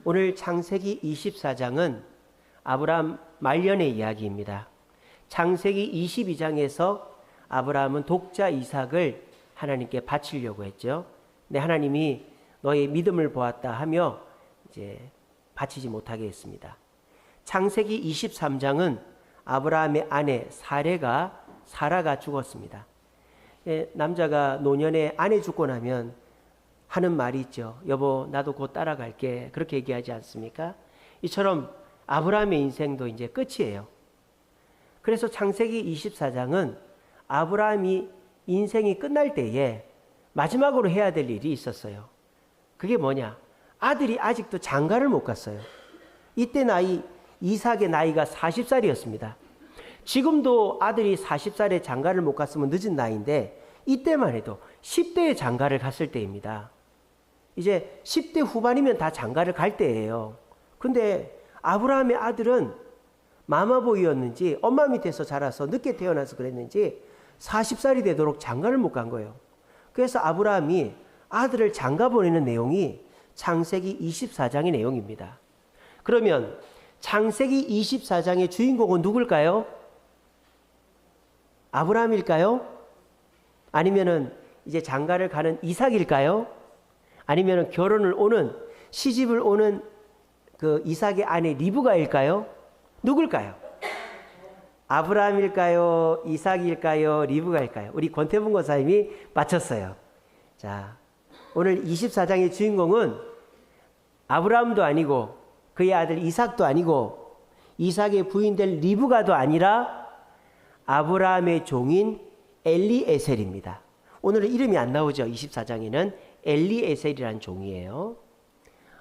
오늘 창세기 24장은 아브라함 말년의 이야기입니다. 창세기 22장에서 아브라함은 독자 이삭을 하나님께 바치려고 했죠. 근데 하나님이 너의 믿음을 보았다 하며 이제 바치지 못하게 했습니다. 창세기 23장은 아브라함의 아내 사라가 죽었습니다. 남자가 노년에 아내 죽고 나면 하는 말이 있죠. 여보, 나도 곧 따라갈게. 그렇게 얘기하지 않습니까? 이처럼 아브라함의 인생도 이제 끝이에요. 그래서 창세기 24장은 아브라함이 인생이 끝날 때에 마지막으로 해야 될 일이 있었어요. 그게 뭐냐? 아들이 아직도 장가를 못 갔어요. 이때 이삭의 나이가 40살이었습니다. 지금도 아들이 40살에 장가를 못 갔으면 늦은 나이인데 이때만 해도 10대에 장가를 갔을 때입니다. 이제 10대 후반이면 다 장가를 갈 때예요. 근데 아브라함의 아들은 마마보이였는지 엄마 밑에서 자라서 늦게 태어나서 그랬는지 40살이 되도록 장가를 못 간 거예요. 그래서 아브라함이 아들을 장가 보내는 내용이 창세기 24장의 내용입니다. 그러면 창세기 24장의 주인공은 누굴까요? 아브라함일까요? 아니면은 이제 장가를 가는 이삭일까요? 아니면은 결혼을 오는 시집을 오는 그 이삭의 아내 리브가일까요? 누굴까요? 아브라함일까요? 이삭일까요? 리브가일까요? 우리 권태분 권사님이 맞췄어요. 자, 오늘 24장의 주인공은 아브라함도 아니고 그의 아들 이삭도 아니고 이삭의 부인 될 리브가도 아니라 아브라함의 종인 엘리에셀입니다. 오늘은 이름이 안 나오죠. 24장에는 엘리에셀이라는 종이에요.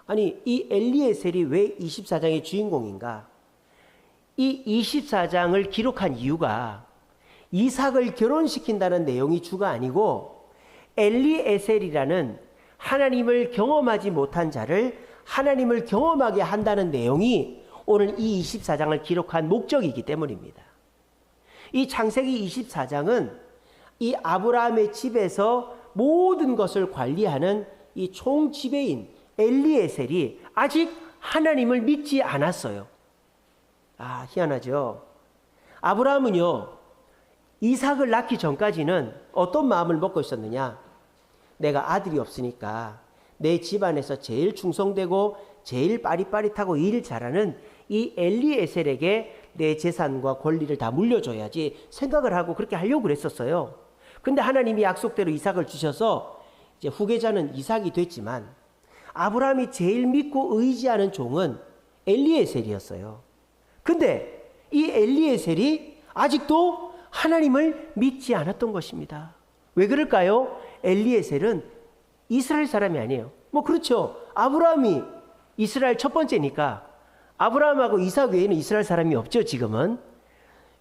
아니, 이 엘리에셀이 왜 24장의 주인공인가? 이 24장을 기록한 이유가 이삭을 결혼시킨다는 내용이 주가 아니고 엘리에셀이라는 하나님을 경험하지 못한 자를 하나님을 경험하게 한다는 내용이 오늘 이 24장을 기록한 목적이기 때문입니다. 이 창세기 24장은 이 아브라함의 집에서 모든 것을 관리하는 이 총지배인 엘리에셀이 아직 하나님을 믿지 않았어요. 아, 희한하죠. 아브라함은요, 이삭을 낳기 전까지는 어떤 마음을 먹고 있었느냐? 내가 아들이 없으니까 내 집안에서 제일 충성되고 제일 빠릿빠릿하고 일 잘하는 이 엘리에셀에게 내 재산과 권리를 다 물려줘야지 생각을 하고 그렇게 하려고 그랬었어요. 근데 하나님이 약속대로 이삭을 주셔서 이제 후계자는 이삭이 됐지만 아브라함이 제일 믿고 의지하는 종은 엘리에셀이었어요. 근데 이 엘리에셀이 아직도 하나님을 믿지 않았던 것입니다. 왜 그럴까요? 엘리에셀은 이스라엘 사람이 아니에요. 뭐 그렇죠. 아브라함이 이스라엘 첫 번째니까 아브라함하고 이삭 외에는 이스라엘 사람이 없죠. 지금은.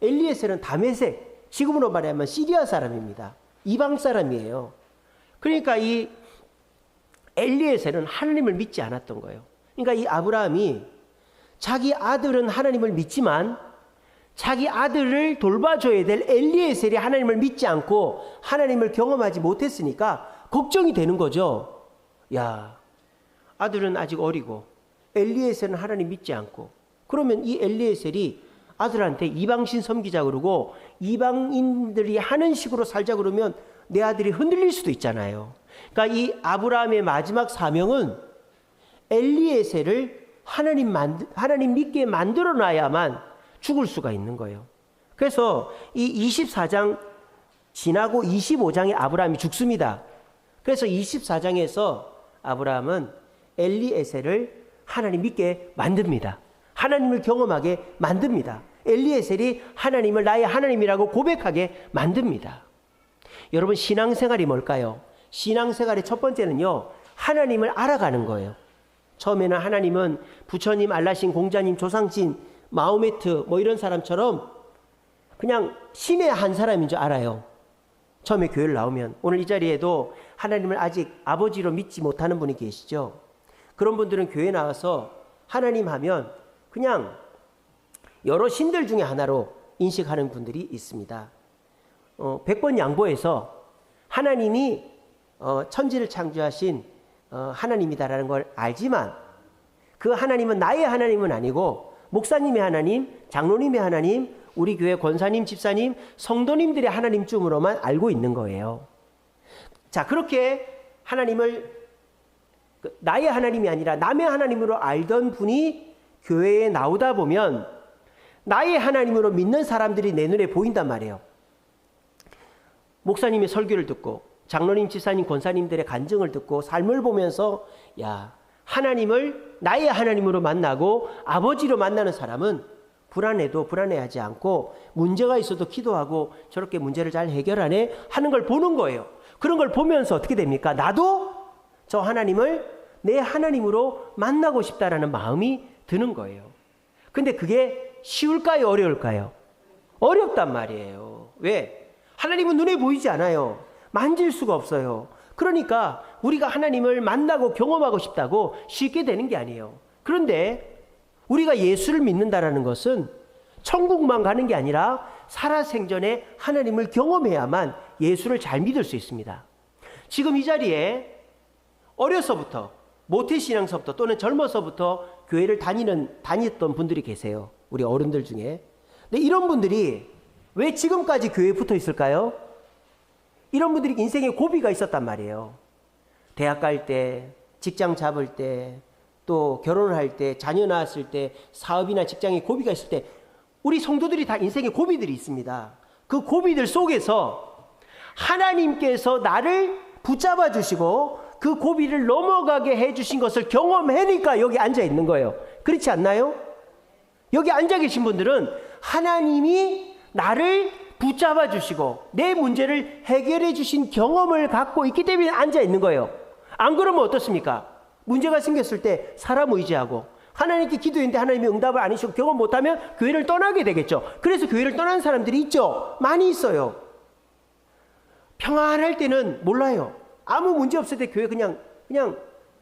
엘리에셀은 다메섹, 지금으로 말하면 시리아 사람입니다. 이방 사람이에요. 그러니까 이 엘리에셀은 하나님을 믿지 않았던 거예요. 그러니까 이 아브라함이 자기 아들은 하나님을 믿지만 자기 아들을 돌봐줘야 될 엘리에셀이 하나님을 믿지 않고 하나님을 경험하지 못했으니까 걱정이 되는 거죠. 야, 아들은 아직 어리고 엘리에셀은 하나님 믿지 않고 그러면 이 엘리에셀이 아들한테 이방신 섬기자 그러고 이방인들이 하는 식으로 살자 그러면 내 아들이 흔들릴 수도 있잖아요. 그러니까 이 아브라함의 마지막 사명은 엘리에셀을 하나님 믿게 만들어 놔야만 죽을 수가 있는 거예요. 그래서 이 24장 지나고 25장에 아브라함이 죽습니다. 그래서 24장에서 아브라함은 엘리에셀을 하나님 믿게 만듭니다. 하나님을 경험하게 만듭니다. 엘리에셀이 하나님을 나의 하나님이라고 고백하게 만듭니다. 여러분, 신앙생활이 뭘까요? 신앙생활의 첫 번째는요, 하나님을 알아가는 거예요. 처음에는 하나님은 부처님, 알라신, 공자님, 조상신, 마호메트 뭐 이런 사람처럼 그냥 신의 한 사람인 줄 알아요. 처음에 교회를 나오면. 오늘 이 자리에도 하나님을 아직 아버지로 믿지 못하는 분이 계시죠. 그런 분들은 교회 나와서 하나님 하면 그냥 여러 신들 중에 하나로 인식하는 분들이 있습니다. 100번 양보해서 하나님이 천지를 창조하신 하나님이다라는 걸 알지만 그 하나님은 나의 하나님은 아니고 목사님의 하나님, 장로님의 하나님, 우리 교회 권사님, 집사님, 성도님들의 하나님쯤으로만 알고 있는 거예요. 자, 그렇게 하나님을 나의 하나님이 아니라 남의 하나님으로 알던 분이 교회에 나오다 보면 나의 하나님으로 믿는 사람들이 내 눈에 보인단 말이에요. 목사님의 설교를 듣고 장로님, 집사님, 권사님들의 간증을 듣고 삶을 보면서 야, 하나님을 나의 하나님으로 만나고 아버지로 만나는 사람은 불안해도 불안해하지 않고 문제가 있어도 기도하고 저렇게 문제를 잘 해결하네 하는 걸 보는 거예요. 그런 걸 보면서 어떻게 됩니까? 나도 저 하나님을 내 하나님으로 만나고 싶다라는 마음이 드는 거예요. 근데 그게 쉬울까요? 어려울까요? 어렵단 말이에요. 왜? 하나님은 눈에 보이지 않아요. 만질 수가 없어요. 그러니까 우리가 하나님을 만나고 경험하고 싶다고 쉽게 되는 게 아니에요. 그런데 우리가 예수를 믿는다라는 것은 천국만 가는 게 아니라 살아생전에 하나님을 경험해야만 예수를 잘 믿을 수 있습니다. 지금 이 자리에 어려서부터 모태신앙서부터 또는 젊어서부터 교회를 다녔던 분들이 계세요. 우리 어른들 중에. 근데 이런 분들이 왜 지금까지 교회에 붙어 있을까요? 이런 분들이 인생에 고비가 있었단 말이에요. 대학 갈 때, 직장 잡을 때, 또 결혼할 때, 자녀 낳았을 때, 사업이나 직장에 고비가 있을 때 우리 성도들이 다 인생에 고비들이 있습니다. 그 고비들 속에서 하나님께서 나를 붙잡아 주시고 그 고비를 넘어가게 해주신 것을 경험하니까 여기 앉아 있는 거예요. 그렇지 않나요? 여기 앉아 계신 분들은 하나님이 나를 붙잡아 주시고 내 문제를 해결해 주신 경험을 갖고 있기 때문에 앉아 있는 거예요. 안 그러면 어떻습니까? 문제가 생겼을 때 사람 의지하고 하나님께 기도했는데 하나님이 응답을 안 해주시고 경험 못하면 교회를 떠나게 되겠죠. 그래서 교회를 떠나는 사람들이 있죠. 많이 있어요. 평안할 때는 몰라요. 아무 문제 없을 때 교회 그냥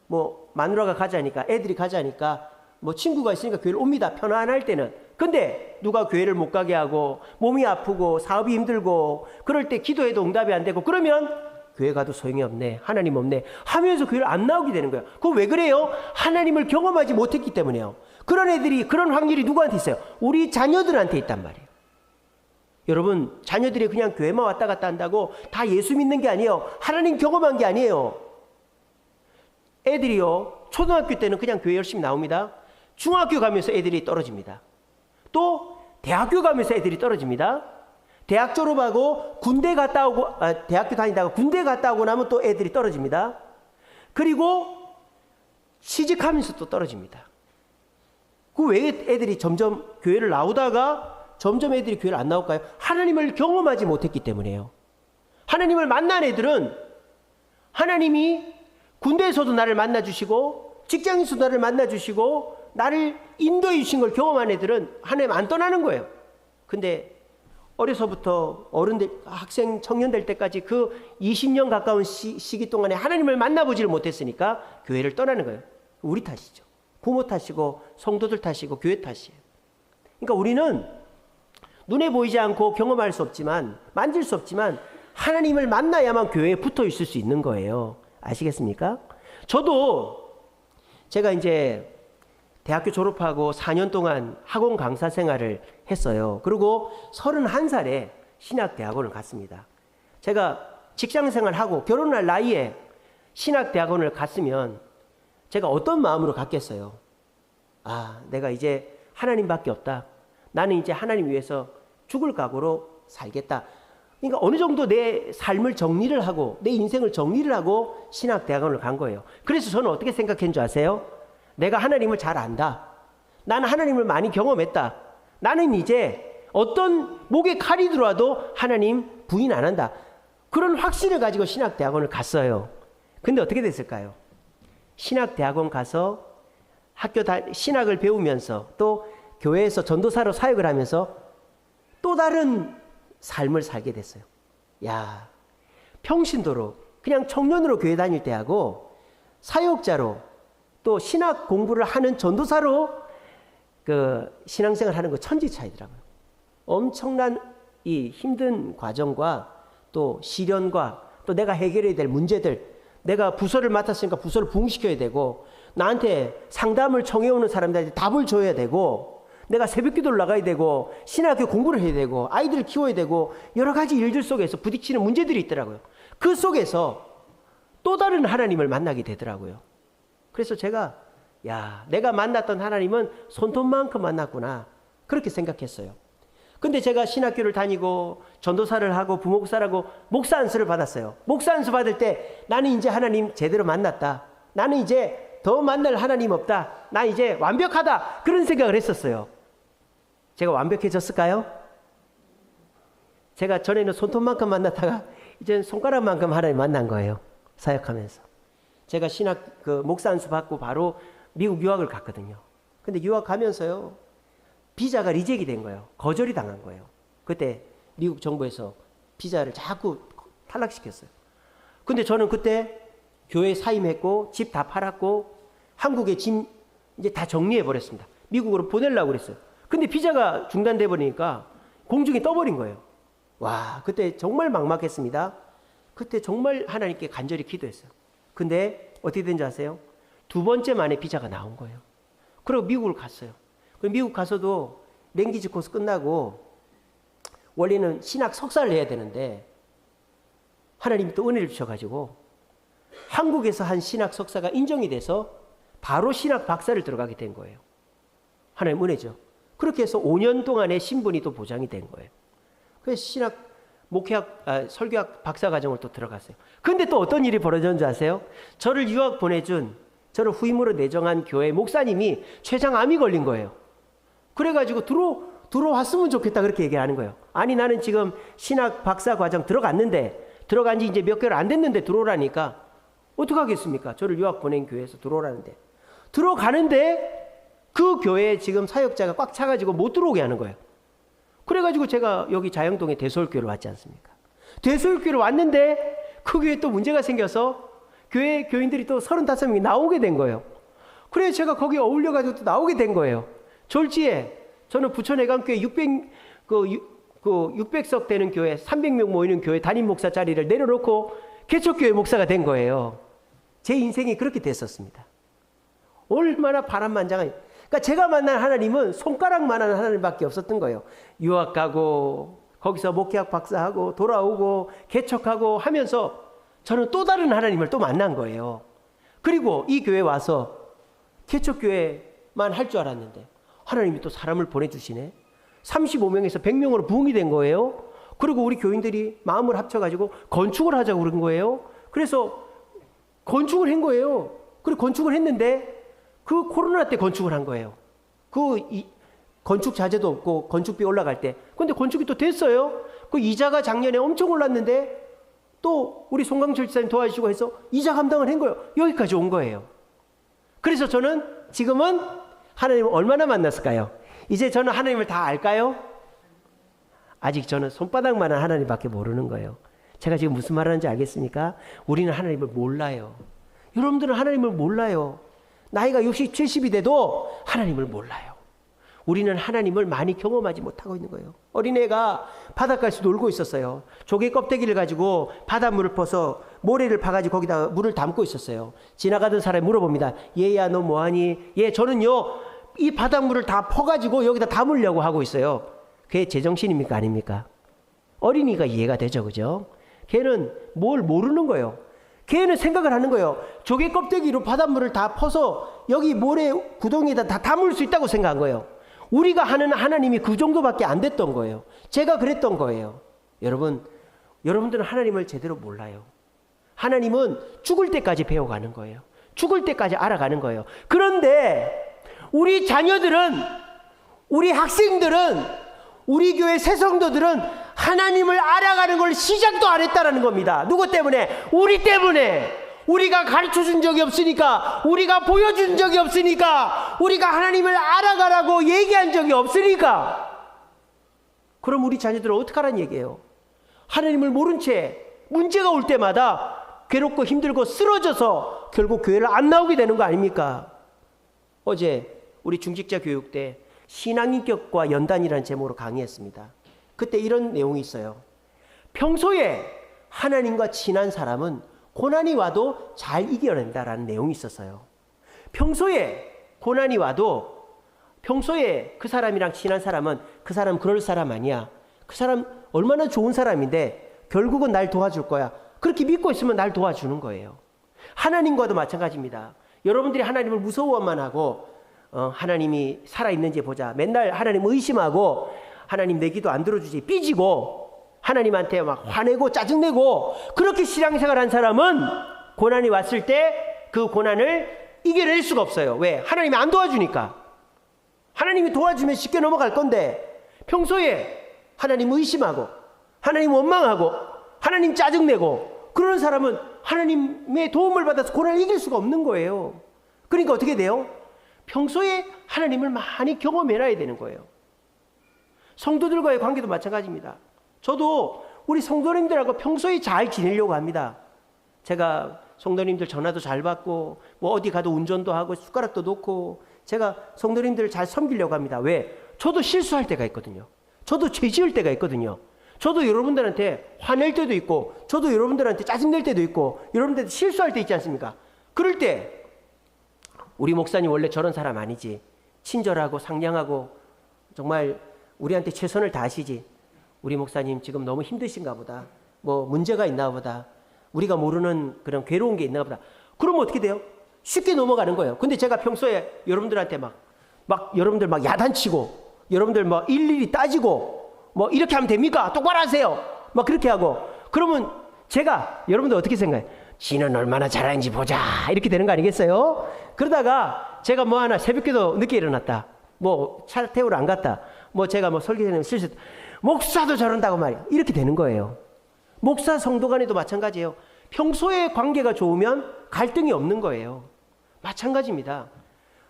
뭐 마누라가 가자니까 애들이 가자니까 뭐 친구가 있으니까 교회를 옵니다. 편안할 때는. 근데 누가 교회를 못 가게 하고 몸이 아프고 사업이 힘들고 그럴 때 기도해도 응답이 안 되고 그러면 교회 가도 소용이 없네. 하나님 없네. 하면서 교회를 안 나오게 되는 거예요. 그거 왜 그래요? 하나님을 경험하지 못했기 때문에요. 그런 애들이 그런 확률이 누구한테 있어요? 우리 자녀들한테 있단 말이에요. 여러분 자녀들이 그냥 교회만 왔다 갔다 한다고 다 예수 믿는 게 아니에요. 하나님 경험한 게 아니에요. 애들이요 초등학교 때는 그냥 교회 열심히 나옵니다. 중학교 가면서 애들이 떨어집니다. 또 대학교 가면서 애들이 떨어집니다. 대학 졸업하고 군대 갔다 오고 대학교 다니다가 군대 갔다 오고 나면 또 애들이 떨어집니다. 그리고 시집하면서 또 떨어집니다. 그 왜 애들이 점점 교회를 나오다가 점점 애들이 교회를 안 나올까요? 하나님을 경험하지 못했기 때문에요. 하나님을 만난 애들은 하나님이 군대에서도 나를 만나주시고 직장에서도 나를 만나주시고 나를 인도해 주신 걸 경험한 애들은 하나님 안 떠나는 거예요. 근데 어려서부터 어른들, 학생, 청년 될 때까지 그 20년 가까운 시기 동안에 하나님을 만나보지를 못했으니까 교회를 떠나는 거예요. 우리 탓이죠. 부모 탓이고 성도들 탓이고 교회 탓이에요. 그러니까 우리는 눈에 보이지 않고 경험할 수 없지만 만질 수 없지만 하나님을 만나야만 교회에 붙어 있을 수 있는 거예요. 아시겠습니까? 저도 제가 이제 대학교 졸업하고 4년 동안 학원 강사 생활을 했어요. 그리고 31살에 신학대학원을 갔습니다. 제가 직장생활하고 결혼할 나이에 신학대학원을 갔으면 제가 어떤 마음으로 갔겠어요? 아, 내가 이제 하나님밖에 없다. 나는 이제 하나님 위해서 죽을 각오로 살겠다. 그러니까 어느 정도 내 삶을 정리를 하고 내 인생을 정리를 하고 신학대학원을 간 거예요. 그래서 저는 어떻게 생각한 줄 아세요? 내가 하나님을 잘 안다. 나는 하나님을 많이 경험했다. 나는 이제 어떤 목에 칼이 들어와도 하나님 부인 안 한다. 그런 확신을 가지고 신학대학원을 갔어요. 근데 어떻게 됐을까요? 신학대학원 가서 신학을 배우면서 또 교회에서 전도사로 사역을 하면서 또 다른 삶을 살게 됐어요. 야, 평신도로 그냥 청년으로 교회 다닐 때하고 사역자로 또 신학 공부를 하는 전도사로 그 신앙생활 하는 거 천지 차이더라고요. 엄청난 이 힘든 과정과 또 시련과 또 내가 해결해야 될 문제들, 내가 부서를 맡았으니까 부서를 부흥시켜야 되고 나한테 상담을 청해오는 사람들한테 답을 줘야 되고, 내가 새벽기도를 나가야 되고, 신학교 공부를 해야 되고, 아이들을 키워야 되고, 여러 가지 일들 속에서 부딪히는 문제들이 있더라고요. 그 속에서 또 다른 하나님을 만나게 되더라고요. 그래서 제가 내가 만났던 하나님은 손톱만큼 만났구나, 그렇게 생각했어요. 근데 제가 신학교를 다니고 전도사를 하고 부목사를 하고 목사 안수를 받았어요. 목사 안수 받을 때 나는 이제 하나님 제대로 만났다, 나는 이제 더 만날 하나님 없다, 나 이제 완벽하다, 그런 생각을 했었어요. 제가 완벽해졌을까요? 제가 전에는 손톱만큼 만났다가 이제는 손가락만큼 하나님 만난 거예요. 사역하면서. 제가 신학 목사 안수 받고 바로 미국 유학을 갔거든요. 근데 유학 가면서요, 비자가 리젝이 된 거예요. 거절이 당한 거예요. 그때 미국 정부에서 비자를 자꾸 탈락시켰어요. 근데 저는 그때 교회 사임했고 집 다 팔았고 한국에 짐 이제 다 정리해 버렸습니다. 미국으로 보내려고 그랬어요. 근데 비자가 중단돼 버리니까 공중에 떠버린 거예요. 와, 그때 정말 막막했습니다. 그때 정말 하나님께 간절히 기도했어요. 근데 어떻게 된지 아세요? 2번째 만에 비자가 나온 거예요. 그리고 미국을 갔어요. 미국 가서도 랭귀지 코스 끝나고 원래는 신학 석사를 해야 되는데 하나님이 또 은혜를 주셔가지고 한국에서 한 신학 석사가 인정이 돼서 바로 신학 박사를 들어가게 된 거예요. 하나님 은혜죠. 그렇게 해서 5년 동안의 신분이 또 보장이 된 거예요. 그래서 신학 설교학 박사 과정을 또 들어갔어요. 근데 또 어떤 일이 벌어졌는지 아세요? 저를 유학 보내준, 저를 후임으로 내정한 교회 목사님이 췌장암이 걸린 거예요. 그래가지고 들어왔으면 좋겠다, 그렇게 얘기하는 거예요. 아니, 나는 지금 신학 박사 과정 들어갔는데, 들어간 지 이제 몇 개월 안 됐는데 들어오라니까 어떡하겠습니까? 저를 유학 보낸 교회에서 들어오라는데. 들어가는데 그 교회에 지금 사역자가 꽉 차가지고 못 들어오게 하는 거예요. 그래가지고 제가 여기 자영동에 대소울교회를 왔지 않습니까? 대소울교회를 왔는데 그 교회에 또 문제가 생겨서 교회 교인들이 또 35명이 나오게 된 거예요. 그래서 제가 거기에 어울려가지고 또 나오게 된 거예요. 졸지에 저는 부천해감교회 600석 되는 교회, 300명 모이는 교회 담임 목사 자리를 내려놓고 개척교회 목사가 된 거예요. 제 인생이 그렇게 됐었습니다. 얼마나 바람만장한. 그러니까 제가 만난 하나님은 손가락만한 하나님밖에 없었던 거예요. 유학 가고 거기서 목회학 박사하고 돌아오고 개척하고 하면서 저는 또 다른 하나님을 또 만난 거예요. 그리고 이 교회 와서 개척교회만 할 줄 알았는데 하나님이 또 사람을 보내주시네. 35명에서 100명으로 부흥이 된 거예요. 그리고 우리 교인들이 마음을 합쳐가지고 건축을 하자고 그런 거예요. 그래서 건축을 한 거예요. 그리고 건축을 했는데 그 코로나 때 건축을 한 거예요. 건축 자재도 없고 건축비 올라갈 때. 근데 건축이 또 됐어요. 그 이자가 작년에 엄청 올랐는데 또 우리 송강철 지사님 도와주시고 해서 이자 감당을 한 거예요. 여기까지 온 거예요. 그래서 저는 지금은 하나님을 얼마나 만났을까요? 이제 저는 하나님을 다 알까요? 아직 저는 손바닥만한 하나님밖에 모르는 거예요. 제가 지금 무슨 말 하는지 알겠습니까? 우리는 하나님을 몰라요. 여러분들은 하나님을 몰라요. 나이가 60, 70이 돼도 하나님을 몰라요. 우리는 하나님을 많이 경험하지 못하고 있는 거예요. 어린애가 바닷가에서 놀고 있었어요. 조개 껍데기를 가지고 바닷물을 퍼서 모래를 파가지고 거기다 물을 담고 있었어요. 지나가던 사람이 물어봅니다. 얘야, 너 뭐하니? 예, 저는요 이 바닷물을 다 퍼가지고 여기다 담으려고 하고 있어요. 그게 제정신입니까? 아닙니까? 어린이가 이해가 되죠, 그죠? 걔는 뭘 모르는 거예요. 걔는 생각을 하는 거예요. 조개 껍데기로 바닷물을 다 퍼서 여기 모래 구덩이에다 다 담을 수 있다고 생각한 거예요. 우리가 하는 하나님이 그 정도밖에 안 됐던 거예요. 제가 그랬던 거예요. 여러분들은 하나님을 제대로 몰라요. 하나님은 죽을 때까지 배워가는 거예요. 죽을 때까지 알아가는 거예요. 그런데 우리 자녀들은, 우리 학생들은, 우리 교회 새 성도들은 하나님을 알아가는 걸 시작도 안 했다라는 겁니다. 누구 때문에? 우리 때문에. 우리가 가르쳐준 적이 없으니까, 우리가 보여준 적이 없으니까, 우리가 하나님을 알아가라고 얘기한 적이 없으니까. 그럼 우리 자녀들은 어떻게 하라는 얘기예요? 하나님을 모른 채 문제가 올 때마다 괴롭고 힘들고 쓰러져서 결국 교회를 안 나오게 되는 거 아닙니까? 어제 우리 중직자 교육 때 신앙인격과 연단이라는 제목으로 강의했습니다. 그때 이런 내용이 있어요. 평소에 하나님과 친한 사람은 고난이 와도 잘 이겨낸다라는 내용이 있었어요. 평소에 고난이 와도 평소에 그 사람이랑 친한 사람은 그 사람 그럴 사람 아니야. 그 사람 얼마나 좋은 사람인데 결국은 날 도와줄 거야. 그렇게 믿고 있으면 날 도와주는 거예요. 하나님과도 마찬가지입니다. 여러분들이 하나님을 무서워만 하고 하나님이 살아있는지 보자. 맨날 하나님 의심하고 하나님 내 기도 안 들어주지 삐지고 하나님한테 막 화내고 짜증내고 그렇게 신앙생활한 사람은 고난이 왔을 때 그 고난을 이겨낼 수가 없어요. 왜? 하나님이 안 도와주니까. 하나님이 도와주면 쉽게 넘어갈 건데 평소에 하나님 의심하고 하나님 원망하고 하나님 짜증내고 그러는 사람은 하나님의 도움을 받아서 고난을 이길 수가 없는 거예요. 그러니까 어떻게 돼요? 평소에 하나님을 많이 경험해놔야 되는 거예요. 성도들과의 관계도 마찬가지입니다. 저도 우리 성도님들하고 평소에 잘 지내려고 합니다. 제가 성도님들 전화도 잘 받고 뭐 어디 가도 운전도 하고 숟가락도 놓고 제가 성도님들을 잘 섬기려고 합니다. 왜? 저도 실수할 때가 있거든요. 저도 죄 지을 때가 있거든요. 저도 여러분들한테 화낼 때도 있고 저도 여러분들한테 짜증낼 때도 있고 여러분들한테 실수할 때 있지 않습니까? 그럴 때 우리 목사님 원래 저런 사람 아니지. 친절하고 상냥하고 정말 우리한테 최선을 다하시지. 우리 목사님 지금 너무 힘드신가 보다. 뭐 문제가 있나 보다. 우리가 모르는 그런 괴로운 게 있나 보다. 그러면 어떻게 돼요? 쉽게 넘어가는 거예요. 근데 제가 평소에 여러분들한테 여러분들 막 야단치고 여러분들 막 일일이 따지고 뭐 이렇게 하면 됩니까? 똑바로 하세요. 막 그렇게 하고 그러면 제가 여러분들 어떻게 생각해요? 지는 얼마나 잘하는지 보자 이렇게 되는 거 아니겠어요? 그러다가 제가 뭐 하나 새벽에도 늦게 일어났다. 뭐 차 태우러 안 갔다. 뭐 제가 뭐 설교하는 실수 목사도 저런다고 말이야. 이렇게 되는 거예요. 목사 성도 간에도 마찬가지예요. 평소에 관계가 좋으면 갈등이 없는 거예요. 마찬가지입니다.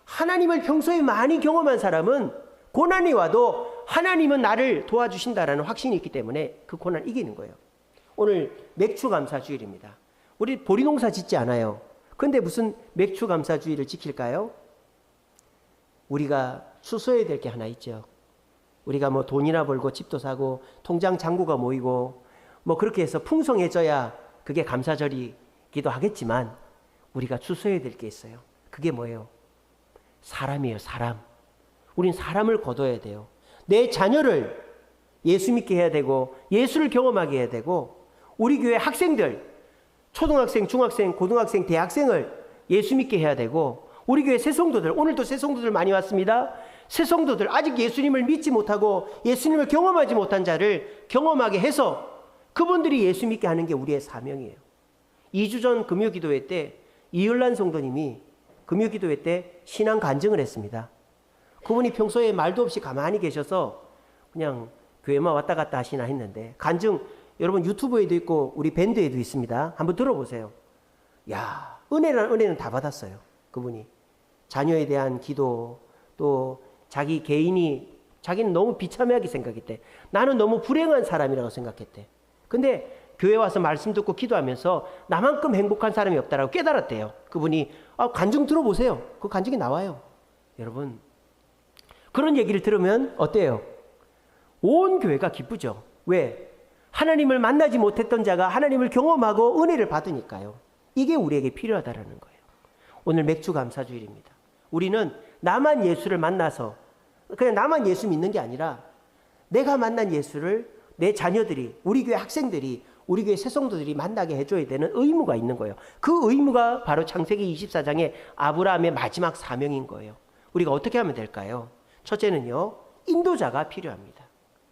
하나님을 평소에 많이 경험한 사람은 고난이 와도 하나님은 나를 도와주신다라는 확신이 있기 때문에 그 고난을 이기는 거예요. 오늘 맥추감사주일입니다. 우리 보리농사 짓지 않아요. 근데 무슨 맥추감사주일을 지킬까요? 우리가 추수해야 될 게 하나 있죠. 우리가 뭐 돈이나 벌고 집도 사고 통장 잔고가 모이고 뭐 그렇게 해서 풍성해져야 그게 감사절이기도 하겠지만 우리가 추수해야 될 게 있어요. 그게 뭐예요? 사람이에요. 사람. 우린 사람을 거둬야 돼요. 내 자녀를 예수 믿게 해야 되고 예수를 경험하게 해야 되고 우리 교회 학생들 초등학생, 중학생, 고등학생, 대학생을 예수 믿게 해야 되고 우리 교회 새성도들 오늘도 새성도들 많이 왔습니다. 새성도들 아직 예수님을 믿지 못하고 예수님을 경험하지 못한 자를 경험하게 해서 그분들이 예수 믿게 하는 게 우리의 사명이에요. 2주 전 금요기도회 때 이을란 성도님이 금요기도회 때 신앙 간증을 했습니다. 그분이 평소에 말도 없이 가만히 계셔서 그냥 교회만 왔다 갔다 하시나 했는데 간증 여러분 유튜브에도 있고 우리 밴드에도 있습니다. 한번 들어보세요. 야, 은혜란 은혜는 다 받았어요. 그분이 자녀에 대한 기도 또 자기 개인이 자기는 너무 비참하게 생각했대. 나는 너무 불행한 사람이라고 생각했대. 근데 교회 와서 말씀 듣고 기도하면서 나만큼 행복한 사람이 없다라고 깨달았대요. 그분이 간증 들어보세요. 그 간증이 나와요. 여러분 그런 얘기를 들으면 어때요? 온 교회가 기쁘죠. 왜? 하나님을 만나지 못했던 자가 하나님을 경험하고 은혜를 받으니까요. 이게 우리에게 필요하다라는 거예요. 오늘 맥주감사주일입니다. 우리는 나만 예수를 만나서 그냥 나만 예수 믿는 게 아니라 내가 만난 예수를 내 자녀들이 우리 교회 학생들이 우리 교회 새성도들이 만나게 해줘야 되는 의무가 있는 거예요. 그 의무가 바로 창세기 24장의 아브라함의 마지막 사명인 거예요. 우리가 어떻게 하면 될까요? 첫째는요. 인도자가 필요합니다.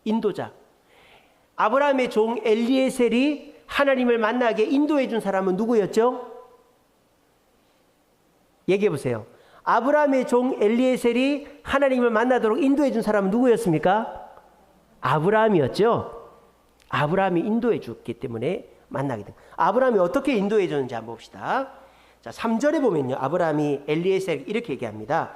인도자. 아브라함의 종 엘리에셀이 하나님을 만나게 인도해 준 사람은 누구였죠? 얘기해 보세요. 아브라함의 종 엘리에셀이 하나님을 만나도록 인도해 준 사람은 누구였습니까? 아브라함이었죠. 아브라함이 인도해 줬기 때문에 만나게 된. 아브라함이 어떻게 인도해 줬는지 한번 봅시다. 자, 3절에 보면요. 아브라함이 엘리에셀 이렇게 얘기합니다.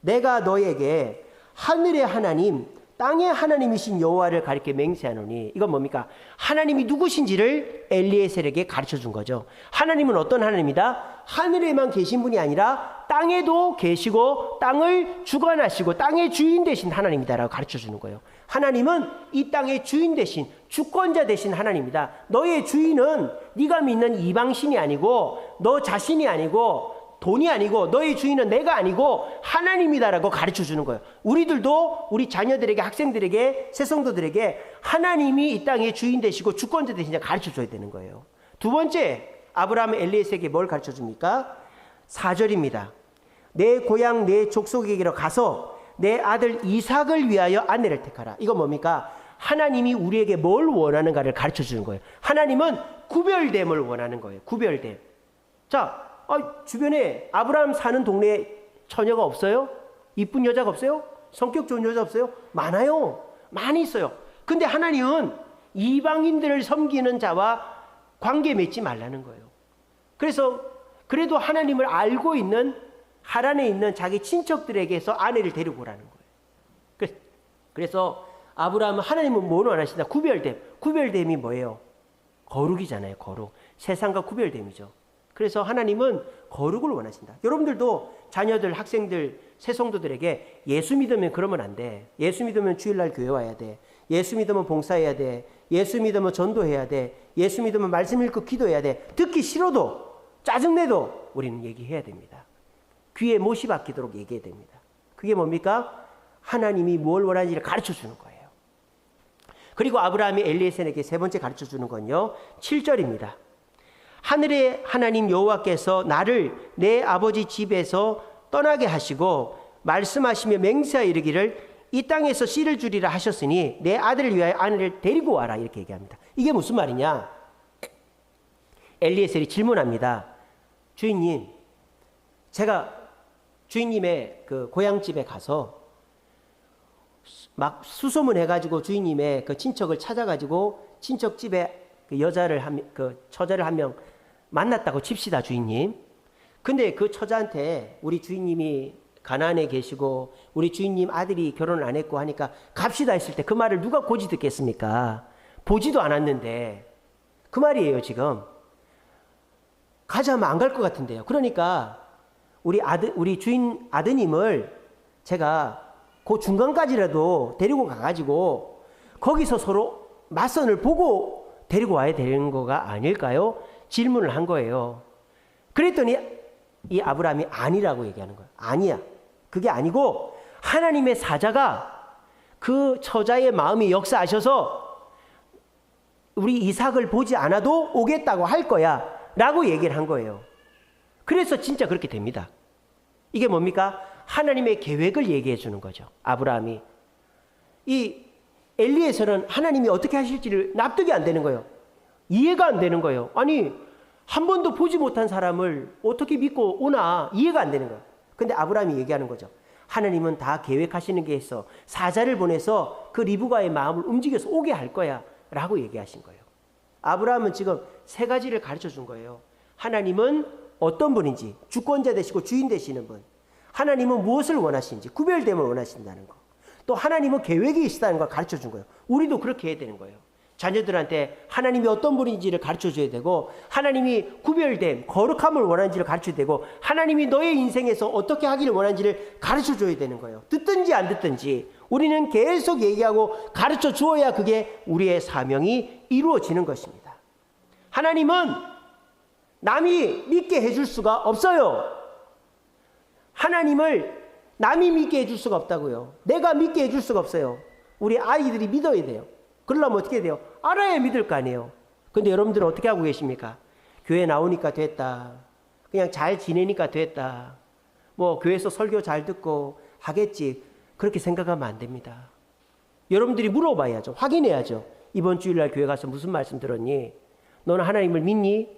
내가 너에게 하늘의 하나님 땅의 하나님이신 여호와를 가리켜 맹세하노니. 이건 뭡니까? 하나님이 누구신지를 엘리에셀에게 가르쳐 준 거죠. 하나님은 어떤 하나님이다? 하늘에만 계신 분이 아니라 땅에도 계시고 땅을 주관하시고 땅의 주인 되신 하나님이다라고 가르쳐 주는 거예요. 하나님은 이 땅의 주인 되신 주권자 되신 하나님이다. 너의 주인은 네가 믿는 이방신이 아니고 너 자신이 아니고 돈이 아니고 너의 주인은 내가 아니고 하나님이다라고 가르쳐 주는 거예요. 우리들도 우리 자녀들에게, 학생들에게, 새성도들에게 하나님이 이 땅의 주인 되시고 주권자 되시냐 가르쳐 줘야 되는 거예요. 두 번째, 아브라함은 엘리에셀에게 뭘 가르쳐 줍니까? 4절입니다. 내 고향 내 족속에게로 가서 내 아들 이삭을 위하여 아내를 택하라. 이거 뭡니까? 하나님이 우리에게 뭘 원하는가를 가르쳐 주는 거예요. 하나님은 구별됨을 원하는 거예요. 구별됨. 자, 주변에 아브라함 사는 동네에 처녀가 없어요? 이쁜 여자가 없어요? 성격 좋은 여자 없어요? 많아요. 많이 있어요. 근데 하나님은 이방인들을 섬기는 자와 관계 맺지 말라는 거예요. 그래서 그래도 하나님을 알고 있는 하란에 있는 자기 친척들에게서 아내를 데리고 오라는 거예요. 그래서 아브라함은 하나님은 뭘 원하신다? 구별됨. 구별됨이 뭐예요? 거룩이잖아요. 거룩. 세상과 구별됨이죠. 그래서 하나님은 거룩을 원하신다. 여러분들도 자녀들, 학생들, 새성도들에게 예수 믿으면 그러면 안 돼. 예수 믿으면 주일날 교회 와야 돼. 예수 믿으면 봉사해야 돼. 예수 믿으면 전도해야 돼. 예수 믿으면 말씀 읽고 기도해야 돼. 듣기 싫어도 짜증내도 우리는 얘기해야 됩니다. 귀에 못이 박히도록 얘기해야 됩니다. 그게 뭡니까? 하나님이 뭘 원하는지를 가르쳐 주는 거예요. 그리고 아브라함이 엘리에셀에게 세 번째 가르쳐 주는 건요. 7절입니다. 하늘의 하나님 여호와께서 나를 내 아버지 집에서 떠나게 하시고 말씀하시며 맹세하여 이르기를 이 땅에서 씨를 주리라 하셨으니 내 아들을 위하여 아내를 데리고 와라. 이렇게 얘기합니다. 이게 무슨 말이냐? 엘리에셀이 질문합니다. 주인님, 제가 주인님의 그 고향집에 가서 막 수소문 해가지고 주인님의 그 친척을 찾아가지고 친척 집에 그 여자를 그 처자를 한 명 만났다고 칩시다, 주인님. 근데 그 처자한테 우리 주인님이 가나안에 계시고 우리 주인님 아들이 결혼을 안 했고 하니까 갑시다 했을 때 그 말을 누가 고지 듣겠습니까? 보지도 않았는데 그 말이에요. 지금 가자면 안 갈 것 같은데요. 그러니까 우리 주인 아드님을 제가 그 중간까지라도 데리고 가가지고 거기서 서로 맞선을 보고 데리고 와야 되는 거가 아닐까요? 질문을 한 거예요. 그랬더니 이 아브라함이 아니라고 얘기하는 거예요. 아니야. 그게 아니고 하나님의 사자가 그 처자의 마음이 역사하셔서 우리 이삭을 보지 않아도 오겠다고 할 거야 라고 얘기를 한 거예요. 그래서 진짜 그렇게 됩니다. 이게 뭡니까? 하나님의 계획을 얘기해 주는 거죠. 아브라함이. 이 엘리에셀은 하나님이 어떻게 하실지를 납득이 안 되는 거예요. 이해가 안 되는 거예요. 아니, 한 번도 보지 못한 사람을 어떻게 믿고 오나 이해가 안 되는 거예요. 근데 아브라함이 얘기하는 거죠. 하나님은 다 계획하시는 게 있어. 사자를 보내서 그 리브가의 마음을 움직여서 오게 할 거야 라고 얘기하신 거예요. 아브라함은 지금 세 가지를 가르쳐 준 거예요. 하나님은 어떤 분인지, 주권자 되시고 주인 되시는 분. 하나님은 무엇을 원하시는지, 구별됨을 원하신다는 거. 또 하나님은 계획이 있다는 걸 가르쳐 준 거예요. 우리도 그렇게 해야 되는 거예요. 자녀들한테 하나님이 어떤 분인지를 가르쳐 줘야 되고, 하나님이 구별됨, 거룩함을 원하는지를 가르쳐 줘야 되고, 하나님이 너의 인생에서 어떻게 하기를 원하는지를 가르쳐 줘야 되는 거예요. 듣든지 안 듣든지 우리는 계속 얘기하고 가르쳐 주어야 그게 우리의 사명이 이루어지는 것입니다. 하나님은 남이 믿게 해줄 수가 없어요. 하나님을 남이 믿게 해줄 수가 없다고요. 내가 믿게 해줄 수가 없어요. 우리 아이들이 믿어야 돼요. 그러려면 어떻게 돼요? 알아야 믿을 거 아니에요. 근데 여러분들은 어떻게 하고 계십니까? 교회 나오니까 됐다. 그냥 잘 지내니까 됐다. 뭐 교회에서 설교 잘 듣고 하겠지. 그렇게 생각하면 안 됩니다. 여러분들이 물어봐야죠. 확인해야죠. 이번 주일날 교회 가서 무슨 말씀 들었니? 너는 하나님을 믿니?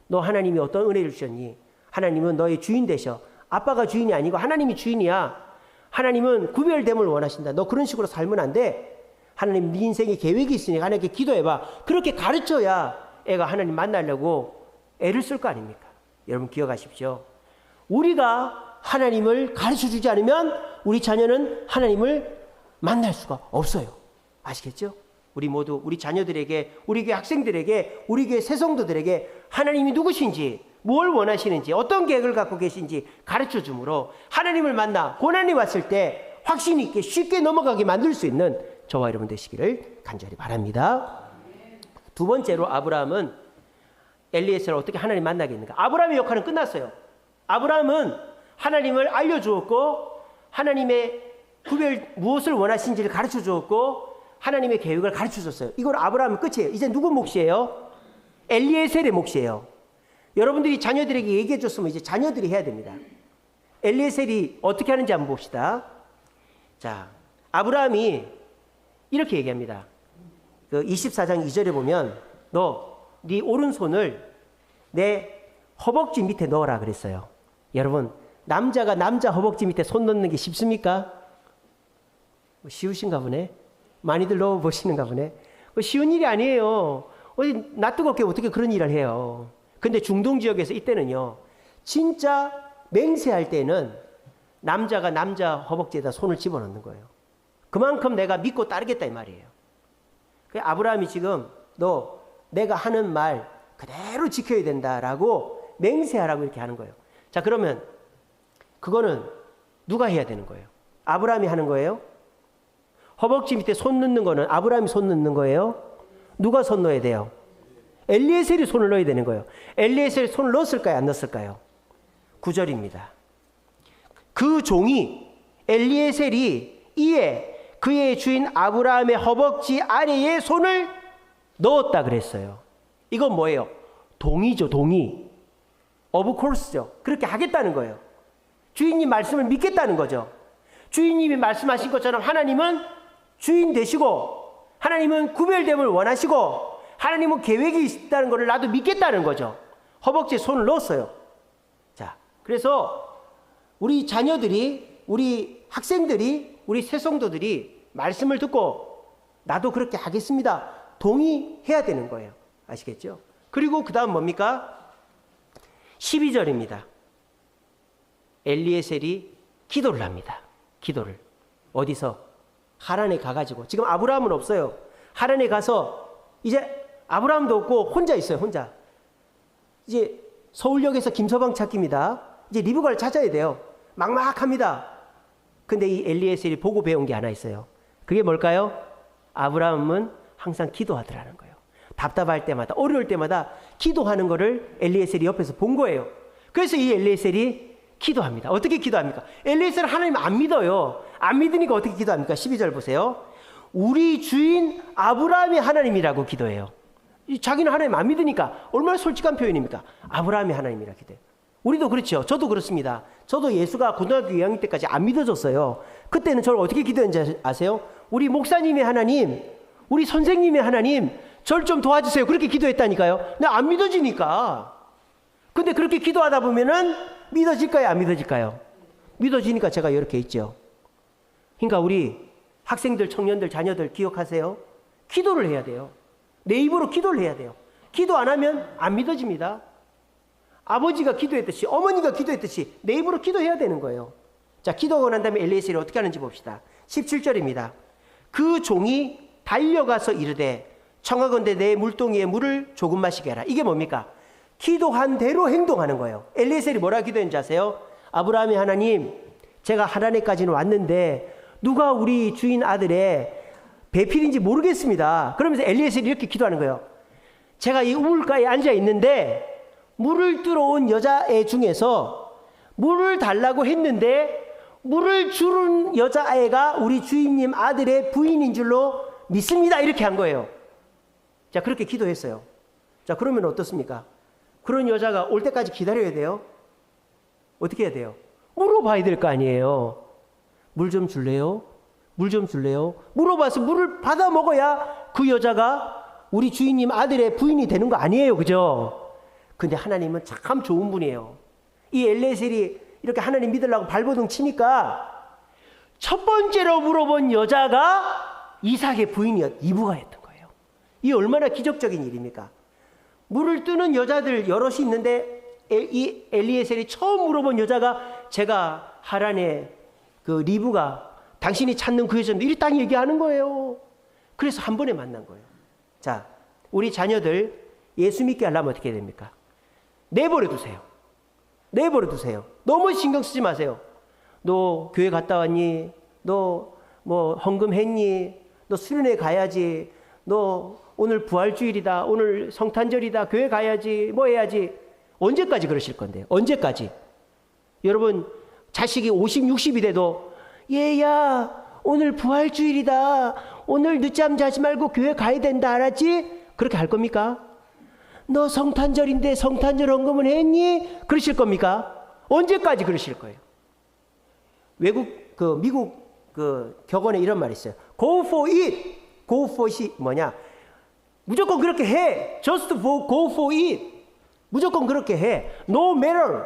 너 하나님이 어떤 은혜를 주셨니? 하나님은 너의 주인 되셔. 아빠가 주인이 아니고 하나님이 주인이야. 하나님은 구별됨을 원하신다. 너 그런 식으로 살면 안 돼. 하나님 네 인생에 계획이 있으니까 하나님께 기도해봐. 그렇게 가르쳐야 애가 하나님 만나려고 애를 쓸 거 아닙니까? 여러분 기억하십시오. 우리가 하나님을 가르쳐주지 않으면 우리 자녀는 하나님을 만날 수가 없어요. 아시겠죠? 우리 모두 우리 자녀들에게, 우리 교회 학생들에게, 우리 교회 새성도들에게 하나님이 누구신지, 뭘 원하시는지, 어떤 계획을 갖고 계신지 가르쳐주므로 하나님을 만나 고난이 왔을 때 확신 있게 쉽게 넘어가게 만들 수 있는 저와 여러분 되시기를 간절히 바랍니다. 두 번째로 아브라함은 엘리에셀을 어떻게 하나님 만나게 했는가? 아브라함의 역할은 끝났어요. 아브라함은 하나님을 알려주었고 하나님의 무엇을 원하시는지를 가르쳐 주었고 하나님의 계획을 가르쳐 줬어요. 이걸 아브라함은 끝이에요. 이제 누구 몫이에요? 엘리에셀의 몫이에요. 여러분들이 자녀들에게 얘기해 줬으면 이제 자녀들이 해야 됩니다. 엘리에셀이 어떻게 하는지 한번 봅시다. 자, 아브라함이 이렇게 얘기합니다. 그 24장 2절에 보면 네 오른손을 내 허벅지 밑에 넣어라 그랬어요. 여러분, 남자가 남자 허벅지 밑에 손 넣는 게 쉽습니까? 쉬우신가 보네. 많이들 넣어보시는가 보네. 쉬운 일이 아니에요. 낯뜨겁게 어떻게 그런 일을 해요. 근데 중동 지역에서 이때는요, 진짜 맹세할 때는 남자가 남자 허벅지에다 손을 집어넣는 거예요. 그만큼 내가 믿고 따르겠다 이 말이에요. 아브라함이 지금 내가 하는 말 그대로 지켜야 된다라고 맹세하라고 이렇게 하는 거예요. 자, 그러면 그거는 누가 해야 되는 거예요? 아브라함이 하는 거예요? 허벅지 밑에 손 넣는 거는 아브라함이 손 넣는 거예요? 누가 손 넣어야 돼요? 엘리에셀이 손을 넣어야 되는 거예요. 엘리에셀이 손을 넣었을까요? 안 넣었을까요? 9절입니다. 그 종이 엘리에셀이 이에 그의 주인 아브라함의 허벅지 아래에 손을 넣었다 그랬어요. 이건 뭐예요? 동의죠, 동의. 오브 코스죠. 그렇게 하겠다는 거예요. 주인님 말씀을 믿겠다는 거죠. 주인님이 말씀하신 것처럼 하나님은 주인 되시고 하나님은 구별됨을 원하시고 하나님은 계획이 있다는 것을 나도 믿겠다는 거죠. 허벅지에 손을 넣었어요. 자, 그래서 우리 자녀들이, 우리 학생들이, 우리 새성도들이 말씀을 듣고 나도 그렇게 하겠습니다. 동의해야 되는 거예요. 아시겠죠? 그리고 그 다음 뭡니까? 12절입니다. 엘리에셀이 기도를 합니다. 기도를. 어디서? 하란에 가가지고. 지금 아브라함은 없어요. 하란에 가서 이제 아브라함도 없고 혼자 있어요. 혼자. 이제 서울역에서 김서방 찾기입니다. 이제 리브가를 찾아야 돼요. 막막합니다. 근데 이 엘리에셀이 보고 배운 게 하나 있어요. 그게 뭘까요? 아브라함은 항상 기도하더라는 거예요. 답답할 때마다, 어려울 때마다 기도하는 거를 엘리에셀이 옆에서 본 거예요. 그래서 이 엘리에셀이 기도합니다. 어떻게 기도합니까? 엘리에셀은 하나님 안 믿어요. 안 믿으니까 어떻게 기도합니까? 12절 보세요. 우리 주인 아브라함이 하나님이라고 기도해요. 자기는 하나님 안 믿으니까 얼마나 솔직한 표현입니까? 아브라함이 하나님이라 기도해요. 우리도 그렇죠. 저도 그렇습니다. 저도 예수가 고등학교 2학년 때까지 안 믿어졌어요. 그때는 저를 어떻게 기도했는지 아세요? 우리 목사님의 하나님, 우리 선생님의 하나님, 절 좀 도와주세요. 그렇게 기도했다니까요. 나 안 믿어지니까. 근데 그렇게 기도하다 보면은 믿어질까요? 안 믿어질까요? 믿어지니까 제가 이렇게 있죠. 그러니까 우리 학생들, 청년들, 자녀들 기억하세요. 기도를 해야 돼요. 내 입으로 기도를 해야 돼요. 기도 안 하면 안 믿어집니다. 아버지가 기도했듯이, 어머니가 기도했듯이 내 입으로 기도해야 되는 거예요. 자, 기도하고 난 다음에 엘리에셀이 어떻게 하는지 봅시다. 17절입니다. 그 종이 달려가서 이르되 청하건대 내 물동이에 물을 조금 마시게 하라. 이게 뭡니까? 기도한 대로 행동하는 거예요. 엘리에셀이 뭐라 기도했는지 아세요? 아브라함의 하나님, 제가 하란에까지는 왔는데 누가 우리 주인 아들의 배필인지 모르겠습니다. 그러면서 엘리에셀이 이렇게 기도하는 거예요. 제가 이 우물가에 앉아 있는데 물을 들어온 여자애 중에서 물을 달라고 했는데 물을 주는 여자애가 우리 주인님 아들의 부인인 줄로 믿습니다. 이렇게 한 거예요. 자, 그렇게 기도했어요. 자, 그러면 어떻습니까? 그런 여자가 올 때까지 기다려야 돼요? 어떻게 해야 돼요? 물어봐야 될 거 아니에요. 물 좀 줄래요? 물 좀 줄래요? 물어봐서 물을 받아 먹어야 그 여자가 우리 주인님 아들의 부인이 되는 거 아니에요. 그죠? 근데 하나님은 참 좋은 분이에요. 이 엘리에셀이 이렇게 하나님 믿으려고 발버둥 치니까 첫 번째로 물어본 여자가 이삭의 부인이었, 이브가였던 거예요. 이 얼마나 기적적인 일입니까? 물을 뜨는 여자들 여럿이 있는데 이 엘리에셀이 처음 물어본 여자가 제가 하란의 그 리브가 당신이 찾는 그 여자인데 이랬다니 얘기하는 거예요. 그래서 한 번에 만난 거예요. 자, 우리 자녀들 예수 믿게 하려면 어떻게 됩니까? 내버려 두세요. 내버려 두세요. 너무 신경 쓰지 마세요. 너 교회 갔다 왔니? 너 뭐 헌금했니? 너 수련회 가야지. 너 오늘 부활주일이다. 오늘 성탄절이다. 교회 가야지. 뭐 해야지. 언제까지 그러실 건데요? 언제까지? 여러분 자식이 50, 60이 돼도 얘야 오늘 부활주일이다. 오늘 늦잠 자지 말고 교회 가야 된다. 알았지? 그렇게 할 겁니까? 너 성탄절인데 성탄절 헌금은 했니? 그러실 겁니까? 언제까지 그러실 거예요? 미국 격언에 이런 말이 있어요. Go for it. Go for it 뭐냐? 무조건 그렇게 해. Just go for it. 무조건 그렇게 해. No matter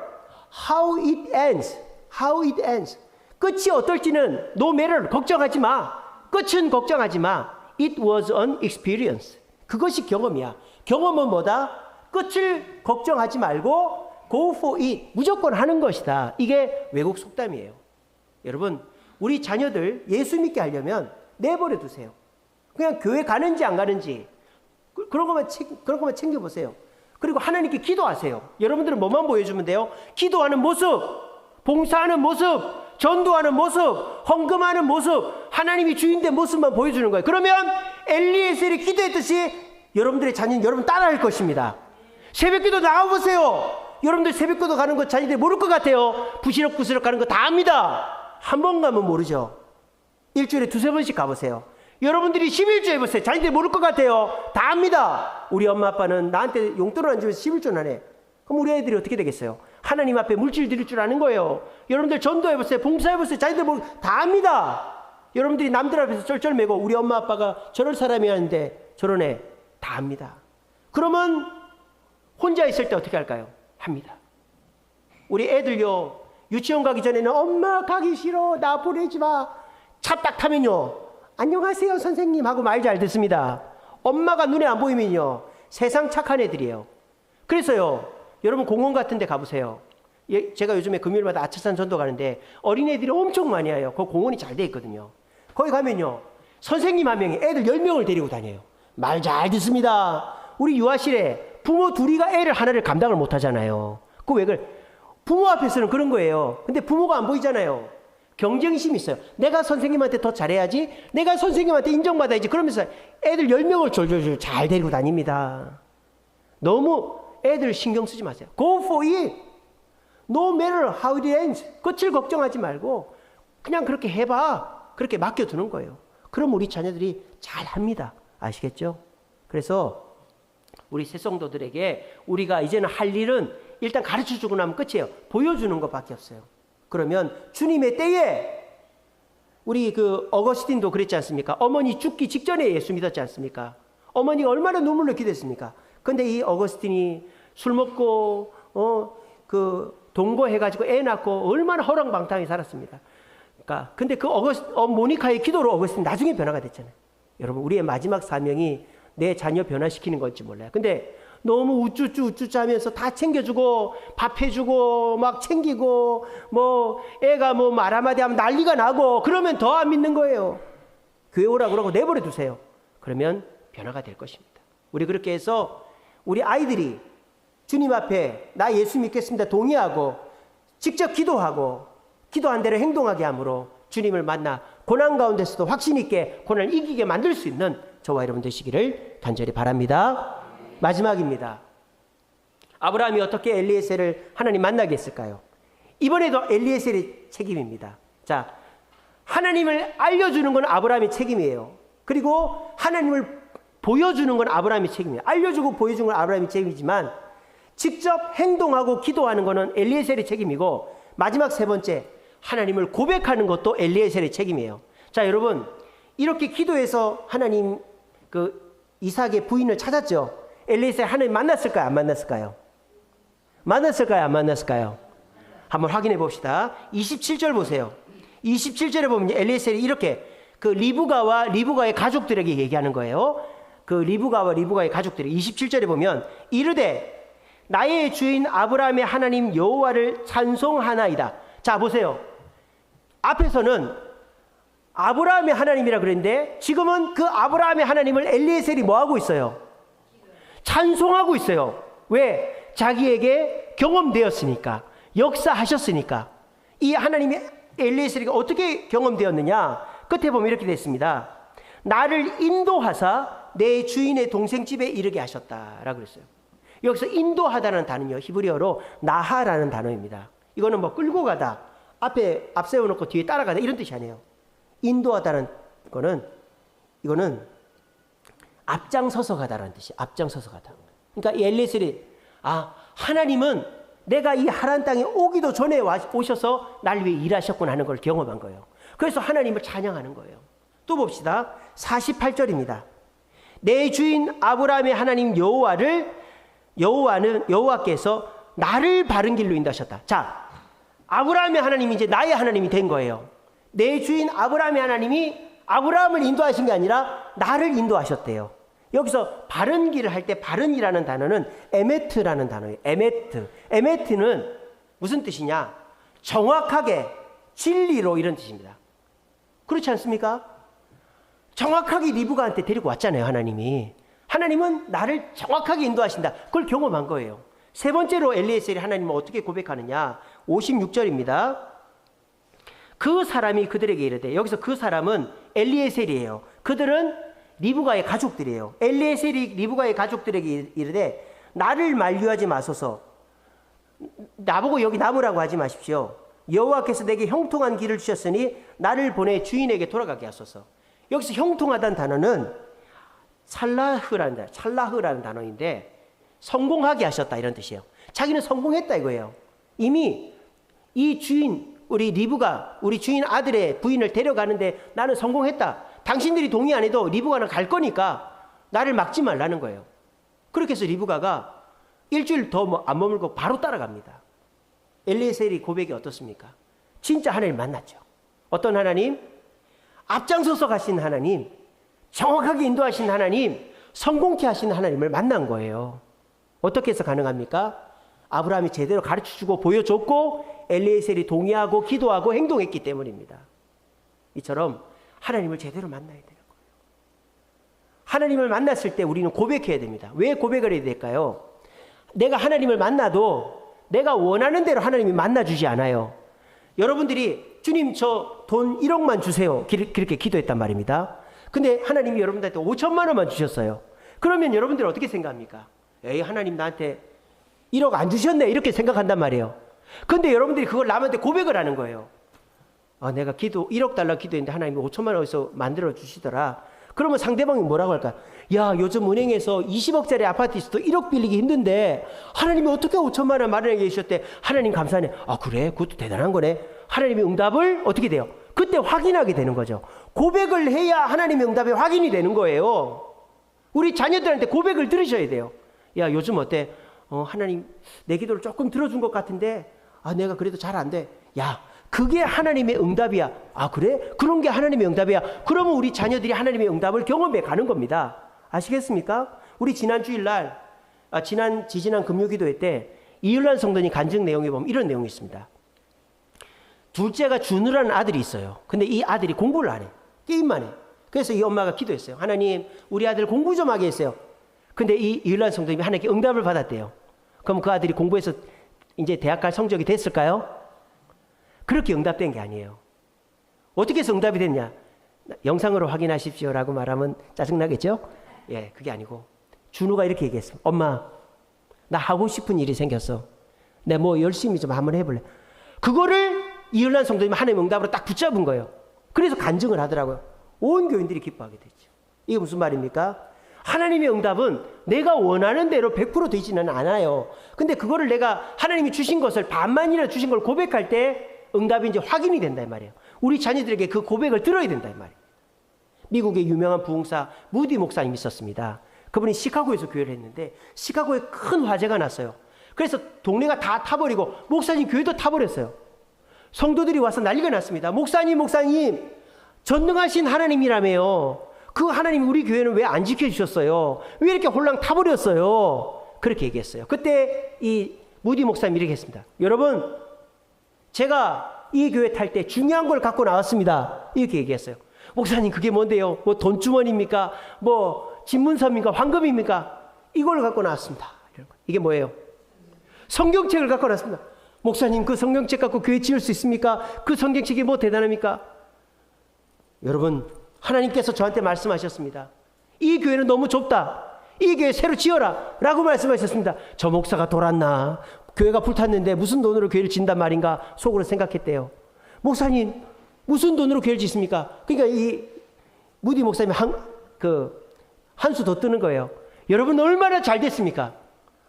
how it ends. How it ends. 끝이 어떨지는 no matter 걱정하지 마. 끝은 걱정하지 마. It was an experience. 그것이 경험이야. 경험은 뭐다? 끝을 걱정하지 말고 go for it. 무조건 하는 것이다. 이게 외국 속담이에요. 여러분, 우리 자녀들 예수 믿게 하려면 내버려 두세요. 그냥 교회 가는지 안 가는지 그런 것만 챙겨보세요. 그리고 하나님께 기도하세요. 여러분들은 뭐만 보여주면 돼요? 기도하는 모습, 봉사하는 모습, 전도하는 모습, 헌금하는 모습, 하나님이 주인된 모습만 보여주는 거예요. 그러면 엘리에셀이 기도했듯이 여러분들의 자녀는 여러분 따라할 것입니다. 새벽기도 나와보세요. 여러분들 새벽기도 가는 거 자녀들이 모를 것 같아요. 부시럭부시럭 가는 거 다 압니다. 한 번 가면 모르죠. 일주일에 2-3번씩 가보세요. 여러분들이 11조 해보세요. 자녀들이 모를 것 같아요. 다 압니다. 우리 엄마 아빠는 나한테 용돈을 안 주면서 11조는 안 해. 그럼 우리 애들이 어떻게 되겠어요? 하나님 앞에 물질 드릴 줄 아는 거예요. 여러분들 전도해보세요. 봉사해보세요. 자녀들 다 압니다. 여러분들이 남들 앞에서 쩔쩔매고 우리 엄마 아빠가 저럴 사람이었는데 저런 애 다 압니다. 그러면 혼자 있을 때 어떻게 할까요? 합니다. 우리 애들요, 유치원 가기 전에는 엄마 가기 싫어, 나 보내지 마. 차 딱 타면요, 안녕하세요 선생님 하고 말 잘 듣습니다. 엄마가 눈에 안 보이면요, 세상 착한 애들이에요. 그래서요, 여러분 공원 같은 데 가보세요. 제가 요즘에 금요일마다 아차산 전도 가는데 어린애들이 엄청 많이 와요. 그 공원이 잘 돼 있거든요. 거기 가면요, 선생님 한 명이 애들 10명을 데리고 다녀요. 말 잘 듣습니다. 우리 유아실에 부모 둘이가 애를 하나를 감당을 못 하잖아요. 그 왜 그래? 부모 앞에서는 그런 거예요. 근데 부모가 안 보이잖아요. 경쟁심이 있어요. 내가 선생님한테 더 잘해야지, 내가 선생님한테 인정받아야지. 그러면서 애들 10명을 졸졸졸 잘 데리고 다닙니다. 너무 애들 신경 쓰지 마세요. Go for it. No matter how it ends. 끝을 걱정하지 말고 그냥 그렇게 해봐. 그렇게 맡겨두는 거예요. 그럼 우리 자녀들이 잘합니다. 아시겠죠? 그래서 우리 새성도들에게 우리가 이제는 할 일은 일단 가르쳐주고 나면 끝이에요. 보여주는 것밖에 없어요. 그러면 주님의 때에 우리 어거스틴도 그랬지 않습니까? 어머니 죽기 직전에 예수 믿었지 않습니까? 어머니가 얼마나 눈물로 기도했습니까? 근데 이 어거스틴이 술 먹고 동거해가지고 애 낳고 얼마나 허랑방탕하게 살았습니다. 그러니까 근데 모니카의 기도로 어거스틴 나중에 변화가 됐잖아요. 여러분, 우리의 마지막 사명이 내 자녀 변화시키는 건지 몰라요. 근데 너무 우쭈쭈 하면서 다 챙겨주고 밥 해주고 막 챙기고 애가 말 한마디 하면 난리가 나고 그러면 더 안 믿는 거예요. 교회 오라고 그러고 내버려 두세요. 그러면 변화가 될 것입니다. 우리 그렇게 해서 우리 아이들이 주님 앞에 나 예수 믿겠습니다 동의하고 직접 기도하고 기도한 대로 행동하게 함으로 주님을 만나 고난 가운데서도 확신 있게 고난을 이기게 만들 수 있는 저와 여러분 되시기를 간절히 바랍니다. 마지막입니다. 아브라함이 어떻게 엘리에셀을 하나님 만나게 했을까요? 이번에도 엘리에셀의 책임입니다. 자, 하나님을 알려주는 건 아브라함의 책임이에요. 그리고 하나님을 보여주는 건 아브라함의 책임이에요. 알려주고 보여주는 건 아브라함의 책임이지만 직접 행동하고 기도하는 것은 엘리에셀의 책임이고 마지막 세 번째, 하나님을 고백하는 것도 엘리에셀의 책임이에요. 자, 여러분, 이렇게 기도해서 하나님 이삭의 부인을 찾았죠. 엘리에셀 하나님 만났을까요? 안 만났을까요? 만났을까요? 안 만났을까요? 한번 확인해 봅시다. 27절 보세요. 27절에 보면 엘리에셀이 이렇게 리브가와 리브가의 가족들에게 얘기하는 거예요. 리브가와 리브가의 가족들이 27절에 보면 이르되 나의 주인 아브라함의 하나님 여호와를 찬송하나이다. 자, 보세요. 앞에서는 아브라함의 하나님이라 그랬는데 지금은 그 아브라함의 하나님을 엘리에셀이 뭐하고 있어요? 찬송하고 있어요. 왜? 자기에게 경험되었으니까, 역사하셨으니까. 이 하나님이 엘리에셀이 어떻게 경험되었느냐? 끝에 보면 이렇게 됐습니다. 나를 인도하사 내 주인의 동생 집에 이르게 하셨다라고 그랬어요. 여기서 인도하다는 단어는요, 히브리어로 나하라는 단어입니다. 이거는 뭐 끌고 가다, 앞에 앞세워놓고 뒤에 따라가다 이런 뜻이 아니에요. 인도하다는 거는 이거는 앞장서서 가다라는 뜻이에요. 앞장서서 가다. 그러니까 이 엘리에셀이 하나님은 내가 이 하란 땅에 오기도 전에 오셔서 날 위해 일하셨구나 하는 걸 경험한 거예요. 그래서 하나님을 찬양하는 거예요. 또 봅시다. 48절입니다. 내 주인 아브라함의 하나님 여호와께서 나를 바른 길로 인도하셨다. 자, 아브라함의 하나님이 이제 나의 하나님이 된 거예요. 내 주인 아브라함의 하나님이 아브라함을 인도하신 게 아니라 나를 인도하셨대요. 여기서 바른 길을 할 때 바른이라는 단어는 에메트라는 단어예요. 에메트는 무슨 뜻이냐? 정확하게 진리로 이런 뜻입니다. 그렇지 않습니까? 정확하게 리브가한테 데리고 왔잖아요. 하나님은 나를 정확하게 인도하신다. 그걸 경험한 거예요. 세 번째로 엘리에셀이 하나님을 어떻게 고백하느냐? 56절입니다. 그 사람이 그들에게 이르되, 여기서 그 사람은 엘리에셀이에요. 그들은 리브가의 가족들이에요. 엘리에셀이 리브가의 가족들에게 이르되, 나를 만류하지 마소서. 나보고 여기 남으라고 하지 마십시오. 여호와께서 내게 형통한 길을 주셨으니 나를 보내 주인에게 돌아가게 하소서. 여기서 형통하다는 단어는 찰라흐라는 단어인데 성공하게 하셨다 이런 뜻이에요. 자기는 성공했다 이거예요. 이미 이 주인, 우리 리브가 우리 주인 아들의 부인을 데려가는데 나는 성공했다. 당신들이 동의 안 해도 리브가는 갈 거니까 나를 막지 말라는 거예요. 그렇게 해서 리브가가 일주일 더 안 머물고 바로 따라갑니다. 엘리에셀이 고백이 어떻습니까? 진짜 하나님 만났죠. 어떤 하나님? 앞장서서 가신 하나님, 정확하게 인도하신 하나님, 성공케 하신 하나님을 만난 거예요. 어떻게 해서 가능합니까? 아브라함이 제대로 가르쳐주고 보여줬고 엘리에셀이 동의하고 기도하고 행동했기 때문입니다. 이처럼 하나님을 제대로 만나야 되는 거예요. 하나님을 만났을 때 우리는 고백해야 됩니다. 왜 고백을 해야 될까요? 내가 하나님을 만나도 내가 원하는 대로 하나님이 만나주지 않아요. 여러분들이 주님 저 돈 1억만 주세요. 그렇게 기도했단 말입니다. 근데 하나님이 여러분들한테 5천만 원만 주셨어요. 그러면 여러분들은 어떻게 생각합니까? 에이, 하나님 나한테 1억 안 주셨네 이렇게 생각한단 말이에요. 근데 여러분들이 그걸 남한테 고백을 하는 거예요. 내가 1억 달라고 기도했는데 하나님이 5천만 원 어디서 만들어 주시더라. 그러면 상대방이 뭐라고 할까? 야, 요즘 은행에서 20억짜리 아파트 있어도 1억 빌리기 힘든데 하나님이 어떻게 5천만 원 마련해 주셨대? 하나님 감사하네. 그래? 그것도 대단한 거네. 하나님의 응답을 어떻게 돼요? 그때 확인하게 되는 거죠. 고백을 해야 하나님의 응답이 확인이 되는 거예요. 우리 자녀들한테 고백을 들으셔야 돼요. 야, 요즘 어때? 하나님 내 기도를 조금 들어준 것 같은데 내가 그래도 잘 안 돼. 야, 그게 하나님의 응답이야. 그래? 그런 게 하나님의 응답이야. 그러면 우리 자녀들이 하나님의 응답을 경험해 가는 겁니다. 아시겠습니까? 우리 지난 주일날 지지난 금요기도회 때 이율란 성도님 간증 내용에 보면 이런 내용이 있습니다. 둘째가 준우라는 아들이 있어요. 근데 이 아들이 공부를 안 해. 게임만 해. 그래서 이 엄마가 기도했어요. 하나님, 우리 아들 공부 좀 하게 했어요. 근데 이 이율란 성도님이 하나님께 응답을 받았대요. 그럼 그 아들이 공부해서 이제 대학 갈 성적이 됐을까요? 그렇게 응답된 게 아니에요. 어떻게 해서 응답이 됐냐? 영상으로 확인하십시오라고 말하면 짜증나겠죠? 예, 그게 아니고 준우가 이렇게 얘기했어요. 엄마, 나 하고 싶은 일이 생겼어. 내가 뭐 열심히 좀 한번 해볼래. 그거를 이율란 성도님이 하나님의 응답으로 딱 붙잡은 거예요. 그래서 간증을 하더라고요. 온 교인들이 기뻐하게 됐죠. 이게 무슨 말입니까? 하나님의 응답은 내가 원하는 대로 100% 되지는 않아요. 근데 그거를 내가 하나님이 주신 것을 반만이나 주신 걸 고백할 때 응답이 이제 확인이 된다 이 말이에요. 우리 자녀들에게 그 고백을 들어야 된다 이 말이에요. 미국의 유명한 부흥사 무디 목사님이 있었습니다. 그분이 시카고에서 교회를 했는데 시카고에 큰 화재가 났어요. 그래서 동네가 다 타버리고 목사님 교회도 타버렸어요. 성도들이 와서 난리가 났습니다. 목사님 전능하신 하나님이라며요. 그 하나님이 우리 교회는 왜 안 지켜주셨어요? 왜 이렇게 홀랑 타버렸어요? 그렇게 얘기했어요. 그때 이 무디 목사님이 이렇게 했습니다. 여러분, 제가 이 교회 탈 때 중요한 걸 갖고 나왔습니다. 이렇게 얘기했어요. 목사님, 그게 뭔데요? 뭐 돈주머니입니까? 뭐 집문서입니까? 황금입니까? 이걸 갖고 나왔습니다. 이게 뭐예요? 성경책을 갖고 나왔습니다. 목사님, 그 성경책 갖고 교회 지을 수 있습니까? 그 성경책이 뭐 대단합니까? 여러분, 하나님께서 저한테 말씀하셨습니다. 이 교회는 너무 좁다. 이 교회 새로 지어라 라고 말씀하셨습니다. 저 목사가 돌았나? 교회가 불탔는데 무슨 돈으로 교회를 짓단 말인가 속으로 생각했대요. 목사님, 무슨 돈으로 교회를 짓습니까? 그러니까 이 무디 목사님이 한 수 더 뜨는 거예요. 여러분 얼마나 잘 됐습니까?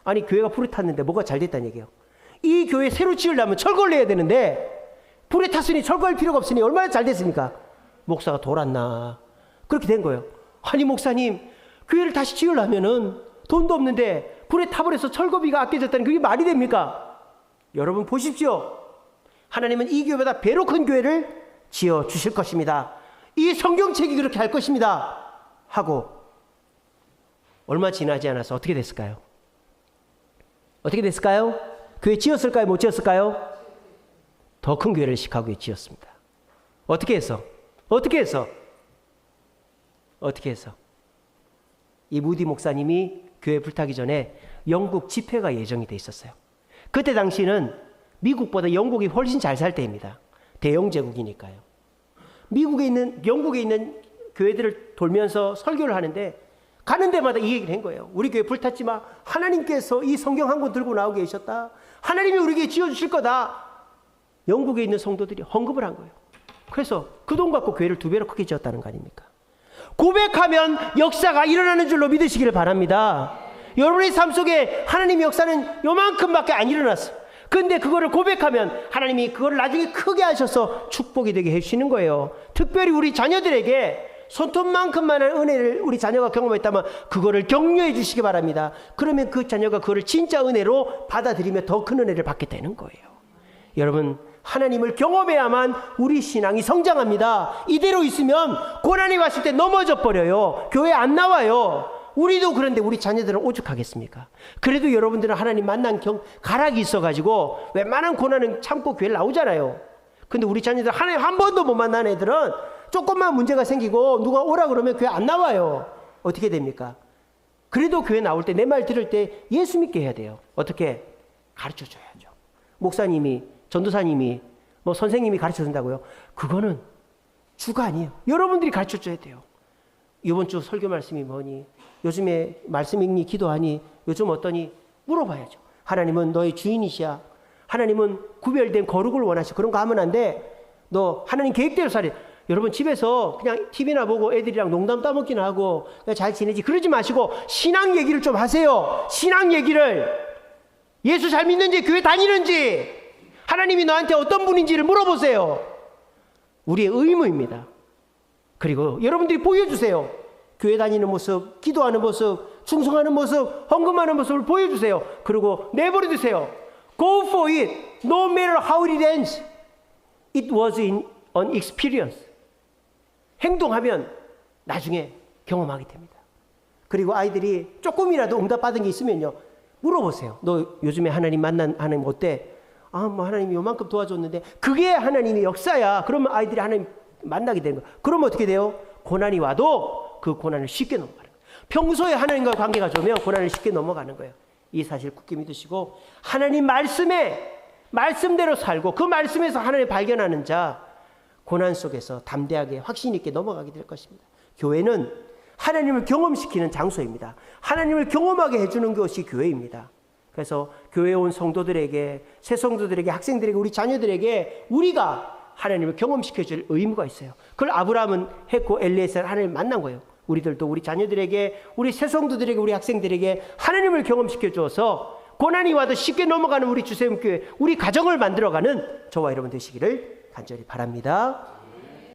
아니 교회가 불에 탔는데 뭐가 잘 됐다는 얘기예요. 이 교회 새로 지으려면 철거를 해야 되는데 불에 탔으니 철거할 필요가 없으니 얼마나 잘 됐습니까? 목사가 돌았나. 그렇게 된 거예요. 아니 목사님, 교회를 다시 지으려면은 돈도 없는데 불에 타버려서 철거비가 아껴졌다는 그게 말이 됩니까? 여러분 보십시오. 하나님은 이 교회보다 배로 큰 교회를 지어 주실 것입니다. 이 성경책이 그렇게 할 것입니다. 하고 얼마 지나지 않아서 어떻게 됐을까요? 어떻게 됐을까요? 교회 지었을까요? 못 지었을까요? 더 큰 교회를 시카고에 지었습니다. 어떻게 해서? 어떻게 해서? 어떻게 해서? 이 무디 목사님이 교회 불타기 전에 영국 집회가 예정이 돼 있었어요. 그때 당시는 미국보다 영국이 훨씬 잘 살 때입니다. 대영 제국이니까요. 영국에 있는 교회들을 돌면서 설교를 하는데 가는 데마다 이 얘기를 한 거예요. 우리 교회 불탔지만 하나님께서 이 성경 한 권 들고 나오게 계셨다. 하나님이 우리 교회 지어주실 거다. 영국에 있는 성도들이 헌금을 한 거예요. 그래서 그 돈 갖고 교회를 2배로 크게 지었다는 거 아닙니까? 고백하면 역사가 일어나는 줄로 믿으시기를 바랍니다. 여러분의 삶 속에 하나님의 역사는 요만큼밖에 안 일어났어요. 근데 그거를 고백하면 하나님이 그걸 나중에 크게 하셔서 축복이 되게 해주시는 거예요. 특별히 우리 자녀들에게 손톱만큼만한 은혜를 우리 자녀가 경험했다면 그거를 격려해 주시기 바랍니다. 그러면 그 자녀가 그거를 진짜 은혜로 받아들이며 더 큰 은혜를 받게 되는 거예요. 여러분, 하나님을 경험해야만 우리 신앙이 성장합니다. 이대로 있으면 고난이 왔을 때 넘어져 버려요. 교회 안 나와요. 우리도 그런데 우리 자녀들은 오죽하겠습니까? 그래도 여러분들은 하나님 만난 가락이 있어가지고 웬만한 고난은 참고 교회 나오잖아요. 근데 우리 자녀들 하나님 한 번도 못 만난 애들은 조금만 문제가 생기고 누가 오라 그러면 교회 안 나와요. 어떻게 됩니까? 그래도 교회 나올 때 내 말 들을 때 예수 믿게 해야 돼요. 어떻게? 가르쳐 줘야죠. 목사님이, 전도사님이, 뭐 선생님이 가르쳐 준다고요? 그거는 주가 아니에요. 여러분들이 가르쳐 줘야 돼요. 이번 주 설교 말씀이 뭐니? 요즘에 말씀 읽니? 기도하니? 요즘 어떠니? 물어봐야죠. 하나님은 너의 주인이시야. 하나님은 구별된 거룩을 원하시고 그런 거 하면 안 돼. 너 하나님 계획대로 살아. 여러분 집에서 그냥 TV나 보고 애들이랑 농담 따먹기나 하고 그냥 잘 지내지 그러지 마시고 신앙 얘기를 좀 하세요. 신앙 얘기를. 예수 잘 믿는지, 교회 다니는지, 하나님이 너한테 어떤 분인지를 물어보세요. 우리의 의무입니다. 그리고 여러분들이 보여주세요. 교회 다니는 모습, 기도하는 모습, 충성하는 모습, 헌금하는 모습을 보여주세요. 그리고 내버려 두세요. Go for it. No matter how it ends. It was an experience. 행동하면 나중에 경험하게 됩니다. 그리고 아이들이 조금이라도 응답받은 게 있으면요. 물어보세요. 너 요즘에 하나님 하나님 어때? 뭐 하나님이 요만큼 도와줬는데 그게 하나님의 역사야. 그러면 아이들이 하나님 만나게 되는 거예요. 그러면 어떻게 돼요? 고난이 와도 그 고난을 쉽게 넘어가는 거예요. 평소에 하나님과 관계가 좋으면 고난을 쉽게 넘어가는 거예요. 이 사실 굳게 믿으시고 하나님 말씀대로 살고 그 말씀에서 하나님을 발견하는 자, 고난 속에서 담대하게 확신 있게 넘어가게 될 것입니다. 교회는 하나님을 경험시키는 장소입니다. 하나님을 경험하게 해주는 것이 교회입니다. 그래서 교회에 온 성도들에게, 새 성도들에게, 학생들에게, 우리 자녀들에게 우리가 하나님을 경험시켜줄 의무가 있어요. 그걸 아브라함은 했고 엘리에셀은 하나님을 만난 거예요. 우리들도 우리 자녀들에게, 우리 새 성도들에게, 우리 학생들에게 하나님을 경험시켜 주어서 고난이 와도 쉽게 넘어가는 우리 주세움교회, 우리 가정을 만들어가는 저와 여러분 되시기를 간절히 바랍니다.